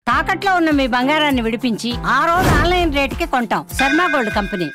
తాకట్లో ఉన్న మీ బంగారాన్ని విడిపించి ఆ రోజు ఆన్లైన్ రేటుకి కొంటాం. Sharma gold company.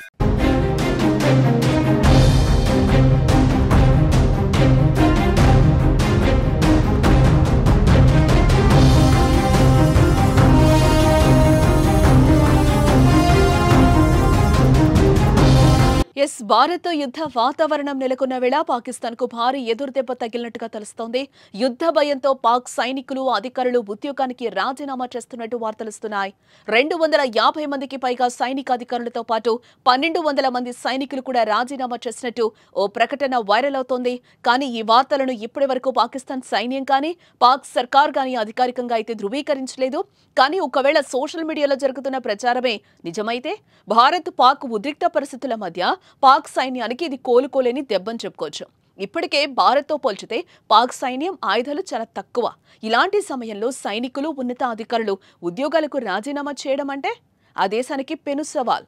భారత్ యుద్ధ వాతావరణం నెలకొన్న వేళ పాకిస్తాన్ కు భారీ ఎదురుదెబ్బ తగిలినట్టుగా తెలుస్తోంది. యుద్ధ భయంతో పాక్ సైనికులు అధికారులు ఉద్యోగానికి రాజీనామా చేస్తున్నట్టు వార్తలుస్తున్నాయి. 250 మందికి పైగా సైనిక అధికారులతో పాటు 1200 మంది సైనికులు కూడా రాజీనామా చేసినట్టు ఓ ప్రకటన వైరల్ అవుతోంది. కానీ ఈ వార్తలను ఇప్పటి వరకు పాకిస్తాన్ సైన్యం కానీ పాక్ సర్కార్ కానీ అధికారికంగా అయితే ధృవీకరించలేదు. కానీ ఒకవేళ సోషల్ మీడియాలో జరుగుతున్న ప్రచారమే నిజమైతే భారత్ పాక్ ఉద్రిక్త పరిస్థితుల మధ్య పాక్ సైన్యానికి ఇది కోలుకోలేని దెబ్బని చెప్పుకోవచ్చు. ఇప్పటికే భారత్తో పోల్చితే పాక్ సైన్యం ఆయుధాలు చాలా తక్కువ. ఇలాంటి సమయంలో సైనికులు ఉన్నత అధికారులు ఉద్యోగాలకు రాజీనామా చేయడం అంటే ఆ దేశానికి పెను సవాల్.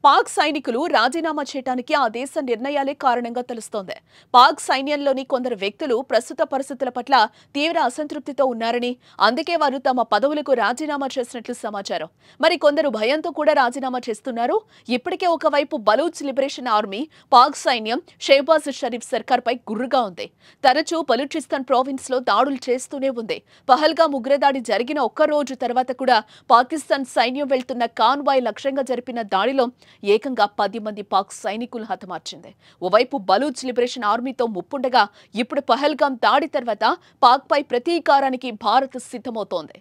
పాక్ సైనికులు రాజీనామా చేయడానికి ఆ దేశ నిర్ణయాలే కారణంగా తెలుస్తోంది. పాక్ సైన్యంలోని కొందరు వ్యక్తులు ప్రస్తుత పరిస్థితుల పట్ల తీవ్ర అసంతృప్తితో ఉన్నారని, అందుకే వారు తమ పదవులకు రాజీనామా చేసినట్లు సమాచారం. మరి కొందరు భయంతో కూడా రాజీనామా చేస్తున్నారు. ఇప్పటికే ఒకవైపు బలూచ్ లిబరేషన్ ఆర్మీ పాక్ సైన్యం షెహబాజ్ షరీఫ్ సర్కార్పై గుర్రుగా ఉంది. తరచూ బలూచిస్తాన్ ప్రావిన్స్ లో దాడులు చేస్తూనే ఉంది. పహల్గామ్ ఉగ్రదాడి జరిగిన ఒక్క రోజు తర్వాత కూడా పాకిస్తాన్ సైన్యం వెళ్తున్న కాన్వాయ్ లక్ష్యంగా జరిపిన దాడిలో ఏకంగా 10 మంది పాక్ సైనికులు హతమార్చింది. ఓవైపు బలూచ్ లిబరేషన్ ఆర్మీతో ముప్పుండగా ఇప్పుడు పహల్గామ్ దాడి తర్వాత పాక్ పై ప్రతీకారానికి భారత్ సిద్ధమవుతోంది.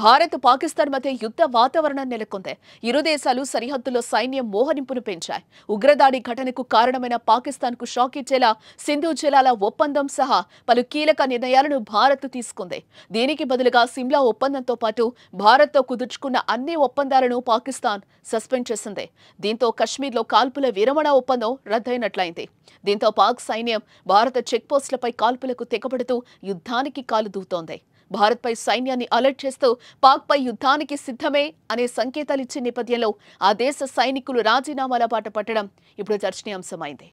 భారత్ పాకిస్తాన్ మధ్య యుద్ధ వాతావరణం నెలకొంది. ఇరు దేశాలు సరిహద్దులో సైన్యం మోహరింపును పెంచాయి. ఉగ్రదాడి ఘటనకు కారణమైన పాకిస్తాన్ కు షాక్ ఇచ్చేలా సింధు జలాల ఒప్పందం సహా పలు కీలక నిర్ణయాలను భారత్ తీసుకుంది. దీనికి బదులుగా సిమ్లా ఒప్పందంతో పాటు భారత్తో కుదుర్చుకున్న అన్ని ఒప్పందాలను పాకిస్తాన్ సస్పెండ్ చేసింది. దీంతో కశ్మీర్లో కాల్పుల విరమణ ఒప్పందం రద్దయినట్లయింది. దీంతో పాక్ సైన్యం భారత చెక్పోస్టులపై కాల్పులకు తెగబడుతూ యుద్ధానికి కాలు దూతోంది. భారత్పై సైన్యాన్ని అలర్ట్ చేస్తూ పాక్పై యుద్ధానికి సిద్ధమే అనే సంకేతాలు ఇచ్చే నేపథ్యంలో ఆ దేశ సైనికులు రాజీనామాల బాట పట్టడం ఇప్పుడు చర్చనీయాంశమైంది.